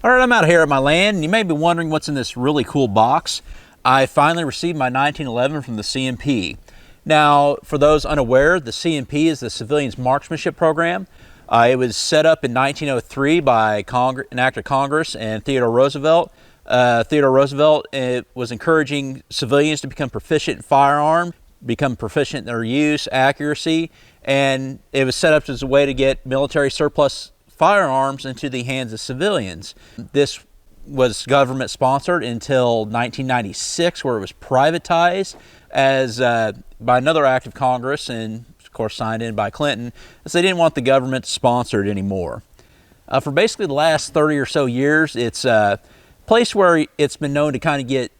All right, I'm out here at my land, and you may be wondering what's in this really cool box. I finally received my 1911 from the CMP. Now, for those unaware, the CMP is the Civilians Marksmanship Program. It was set up in 1903 by an act of Congress and Theodore Roosevelt. Theodore Roosevelt was encouraging civilians to become proficient in firearm, become proficient in their use, accuracy, and it was set up as a way to get military surplus firearms into the hands of civilians. This was government sponsored until 1996, where it was privatized as by another act of Congress, and of course signed in by Clinton, as they didn't want the government to sponsor it anymore. For basically the last 30 or so years, it's a place where it's been known to kind of get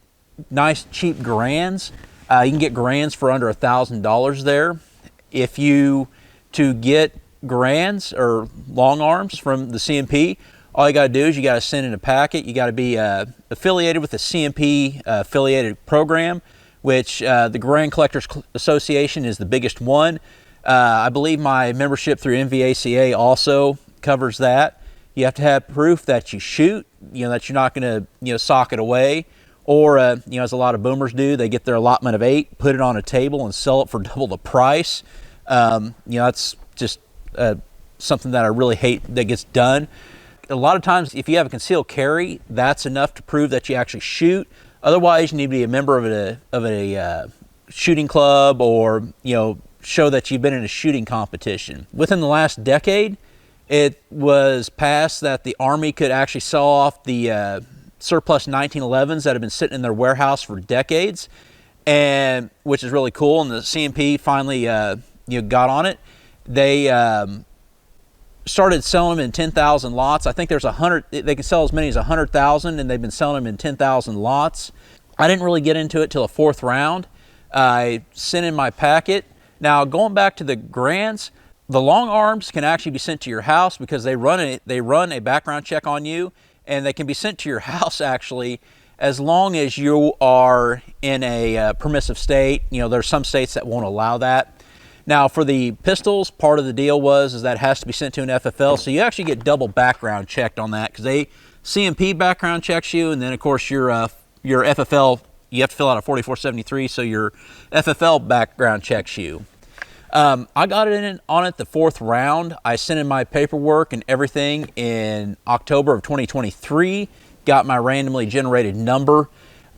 nice cheap grands. You can get grands for under $1,000 there. To get grands or long arms from the CMP, all you got to do is you got to send in a packet. You got to be affiliated with the CMP affiliated program, which the Grand Collectors Association is the biggest one. I believe my membership through NVACA also covers that. You have to have proof that you shoot, that you're not going to sock it away, or as a lot of boomers do, they get their allotment of 8, put it on a table, and sell it for double the price. That's just something that I really hate that gets done. A lot of times, if you have a concealed carry, that's enough to prove that you actually shoot. Otherwise, you need to be a member of a shooting club, or show that you've been in a shooting competition. Within the last decade, it was passed that the Army could actually sell off the surplus 1911s that have been sitting in their warehouse for decades, and which is really cool. And the CMP finally got on it. They started selling them in 10,000 lots. I think there's 100. They can sell as many as 100,000, and they've been selling them in 10,000 lots. I didn't really get into it till the 4th round. I sent in my packet. Now, going back to the grands, the long arms can actually be sent to your house because they run a background check on you, and they can be sent to your house actually as long as you are in a permissive state. There's some states that won't allow that. Now, for the pistols, part of the deal is that it has to be sent to an FFL, so you actually get double background checked on that, because CMP background checks you, and then of course your FFL, you have to fill out a 4473, so your FFL background checks you. I got it on it the 4th round. I sent in my paperwork and everything in October of 2023, got my randomly generated number.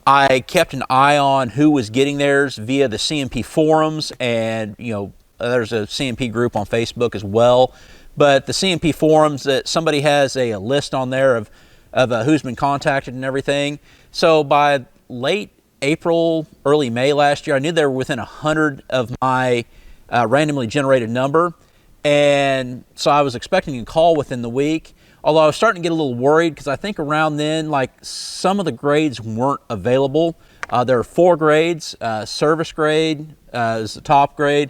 I kept an eye on who was getting theirs via the CMP forums, and there's a CMP group on Facebook as well. But the CMP forums, that somebody has a list on there of who's been contacted and everything. So by late April, early May last year, I knew they were within 100 of my randomly generated number, and so I was expecting a call within the week. Although I was starting to get a little worried, because I think around then, some of the grades weren't available. There are 4 grades. Service grade is the top grade.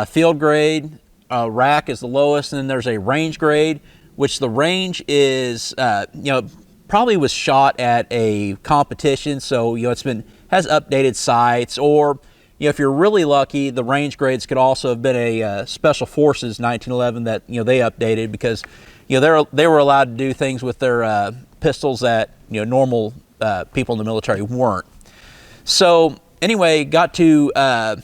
Field grade, rack is the lowest, and then there's a range grade, which the range is, probably was shot at a competition, so has updated sights, or if you're really lucky, the range grades could also have been a Special Forces 1911 that they updated, because they were allowed to do things with their pistols that normal people in the military weren't. So anyway, got to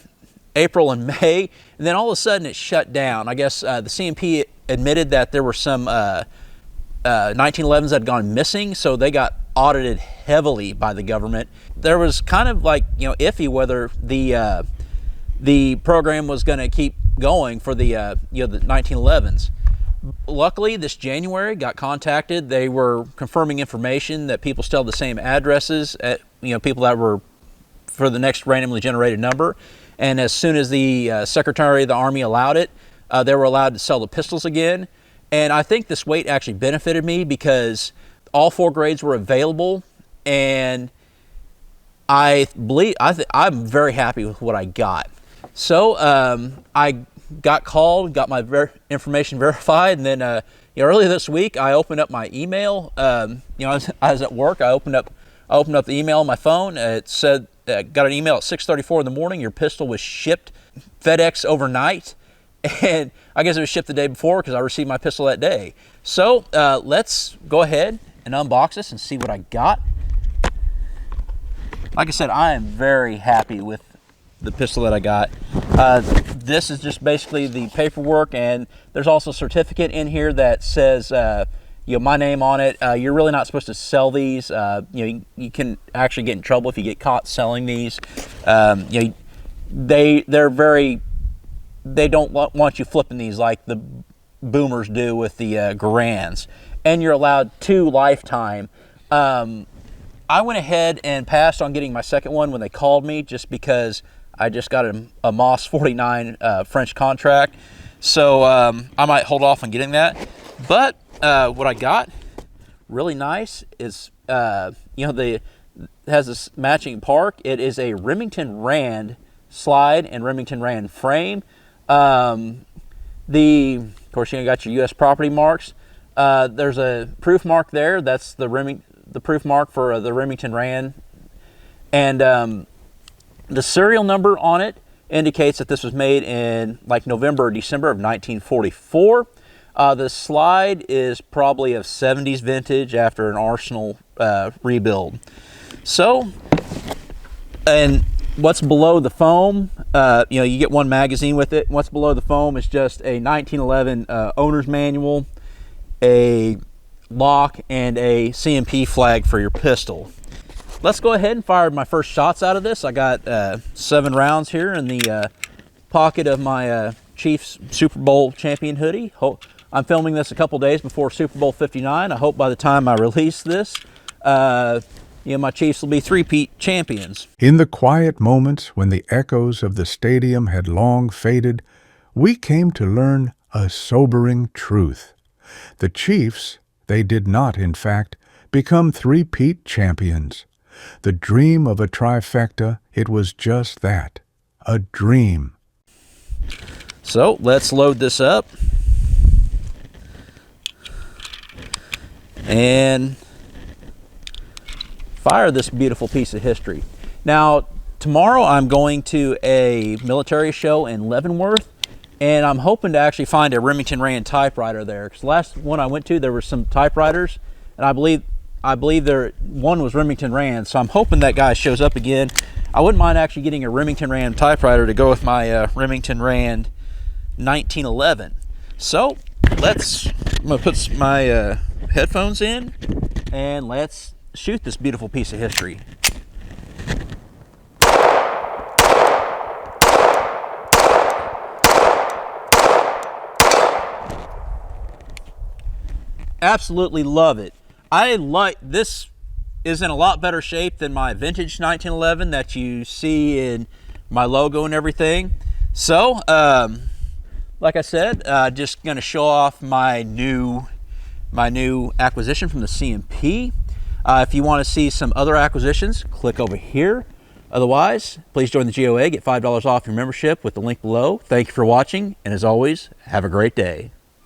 April and May, and then all of a sudden it shut down. I guess the CMP admitted that there were some 1911s that had gone missing, so they got audited heavily by the government. There was kind of iffy whether the program was going to keep going for the the 1911s. Luckily, this January, got contacted. They were confirming information that people still have the same addresses, people that were for the next randomly generated number. And as soon as the Secretary of the Army allowed it, they were allowed to sell the pistols again. And I think this wait actually benefited me, because all 4 grades were available, and I'm very happy with what I got. So I got called, got my information verified, and then earlier this week I opened up my email. I was at work. I opened up the email on my phone. It said, got an email at 6:34 in the morning. Your pistol was shipped FedEx overnight, and I guess it was shipped the day before, because I received my pistol that day. So let's go ahead and unbox this and see what I got. Like I said, I am very happy with the pistol that I got. This is just basically the paperwork, and there's also a certificate in here that says my name on it. You're really not supposed to sell these. You can actually get in trouble if you get caught selling these. They don't want you flipping these like the boomers do with the Garands, and you're allowed 2 lifetime. I went ahead and passed on getting my second one when they called me, just because I just got a Moss 49 French contract. So I might hold off on getting that. But what I got, really nice, is it has this matching park. It is a Remington Rand slide and Remington Rand frame. Of course, you got your U.S. property marks. There's a proof mark there. That's the proof mark for the Remington Rand, and the serial number on it indicates that this was made in like November or December of 1944. The slide is probably of 70s vintage after an Arsenal rebuild. So, and what's below the foam, you get one magazine with it. What's below the foam is just a 1911 owner's manual, a lock, and a CMP flag for your pistol. Let's go ahead and fire my first shots out of this. I got 7 rounds here in the pocket of my Chiefs Super Bowl champion hoodie. I'm filming this a couple days before Super Bowl 59. I hope by the time I release this, my Chiefs will be 3-peat champions. In the quiet moments when the echoes of the stadium had long faded, we came to learn a sobering truth. The Chiefs, they did not, in fact, become 3-peat champions. The dream of a trifecta, it was just that, a dream. So let's load this up and fire this beautiful piece of history. Now, tomorrow I'm going to a military show in Leavenworth, and I'm hoping to actually find a Remington Rand typewriter there. Because the last one I went to, there were some typewriters, and I believe one was Remington Rand. So I'm hoping that guy shows up again. I wouldn't mind actually getting a Remington Rand typewriter to go with my Remington Rand 1911. So I'm gonna put my headphones in, and let's shoot this beautiful piece of history. Absolutely love it. This is in a lot better shape than my vintage 1911 that you see in my logo and everything. So, like I said, just going to show off my new acquisition from the CMP. If you want to see some other acquisitions, click over here. Otherwise, please join the GOA. Get $5 off your membership with the link below. Thank you for watching, and as always, have a great day.